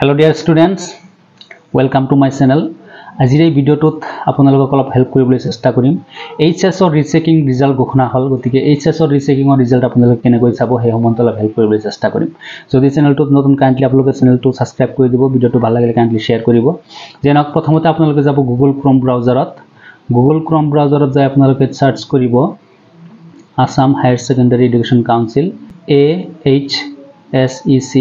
Hello dear students, welcome to my channel. আজিৰ এই ভিডিওটোত আপোনালোকক অলপ হেল্প কৰিবলৈ চেষ্টা কৰিম। এইচএছ ৰ ৰিচেকিং ৰিজাল্ট ঘোষণা হ'ল, গতিকে এইচএছ ৰ ৰিচেকিংৰ ৰিজাল্ট আপোনালোকে কেনেকৈ চাব সেই সম্বন্ধে অলপ হেল্প কৰিবলৈ চেষ্টা কৰিম। যদি চেনেলটোত নতুন কাইণ্ডলি আপোনালোকে চেনেলটো সাবস্ক্ৰাইব কৰি দিব, ভিডিওটো ভাল লাগিলে কাইণ্ডলি শেয়াৰ কৰিব। যেনক প্ৰথমতে আপোনালোকে যাব গুগল ক্ৰোম ব্ৰাউজাৰত। গুগল ক্ৰোম ব্ৰাউজাৰত যাই আপোনালোকে সাৰ্চ কৰিব Assam higher secondary education council AHSEC।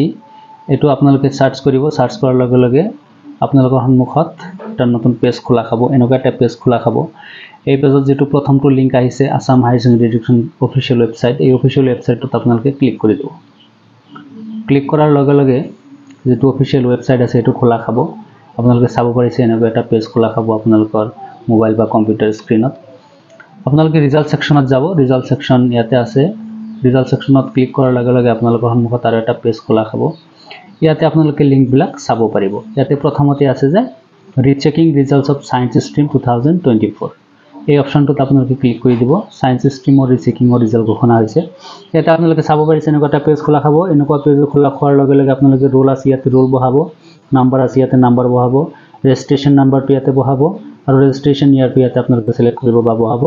এটো আপোনালোকে সাৰ্চ কৰিব। সাৰ্চ কৰাৰ লগে লগে আপোনালোকৰ সন্মুখত এটা নতুন পেজ খোলা খাব। এনেকুৱা এটা পেজ খোলা খাব। এই পেজত যেটো প্ৰথমটো লিংক আহিছে Assam higher secondary education official website, এই অফিচিয়েল ওয়েবসাইটত আপোনালোকে ক্লিক কৰি দিব। ক্লিক কৰাৰ লগে লগে যেটো অফিচিয়েল ওয়েবসাইট আছে এটো খোলা খাব। আপোনালোকে চাব পাৰিছে এনেকুৱা এটা পেজ খোলা খাব আপোনালোকৰ মোবাইল বা কম্পিউটাৰ স্ক্ৰিনত। আপোনালোকে ৰিজাল্ট সেকশনত যাব। ৰিজাল্ট সেকশন ইয়াতে আছে। ৰিজাল্ট সেকশনত ক্লিক কৰাৰ লগে লগে আপোনালোকৰ সন্মুখত আৰু এটা পেজ খোলা খাব। ইয়াতে আপোনালোকে লিংক বিলাক চাব পাৰিব। ইয়াতে প্ৰথমতে আছে যে ৰিচেকিং ৰিজাল্টস অফ সায়েন্স স্ট্ৰীম 2024। এই অপচনটোত আপোনালোকে ক্লিক কৰি দিব। সায়েন্স স্ট্ৰীমৰ ৰিচেকিংৰ ৰিজাল্ট ঘোষণা হৈছে। ইয়াতে আপোনালোকে চাব পাৰিছে এনেকুৱা এটা পেজ খোলা খাব। এনেকুৱা পেজ খোলা খোৱাৰ লগে লগে আপোনালোকে ৰোল আছে ইয়াতে ৰোল বহাব, নাম্বাৰ আছে ইয়াতে নাম্বাৰ বহাব, ৰেজিষ্ট্ৰেচন নাম্বাৰটো ইয়াতে বহাব আৰু ৰেজিষ্ট্ৰেচন ইয়াৰটো ইয়াতে আপোনালোকে সিলেক্ট কৰিব বা বহাব।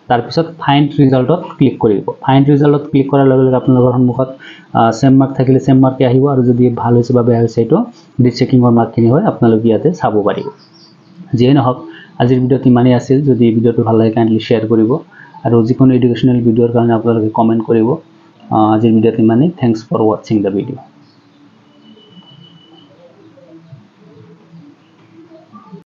তাৰ পিছত ফাইন্ড ৰিজাল্টত ক্লিক কৰিব। ফাইন্ড ৰিজাল্টত ক্লিক কৰাৰ লগে লগে আপোনালোকৰ সন্মুখত সেম মাৰ্ক থাকিলে সেম মাৰ্কে আহিব আৰু যদি ভাল হৈছে বা বেয়া হৈছে এটো ৰিচেকিংৰ মাৰ্কখিনি হয় আপোনালোকে ইয়াতে চাব পাৰিব। যেই নহওক আজিৰ ভিডিওত ইমানেই আছিল। যদি ভিডিওটো ভাল লাগে কাইণ্ডলি শেয়াৰ কৰিব আৰু যিকোনো এডুকেশ্যনেল ভিডিওৰ কাৰণে আপোনালোকে কমেন্ট কৰিব। আজিৰ ভিডিওত ইমানেই। Thanks for watching the video.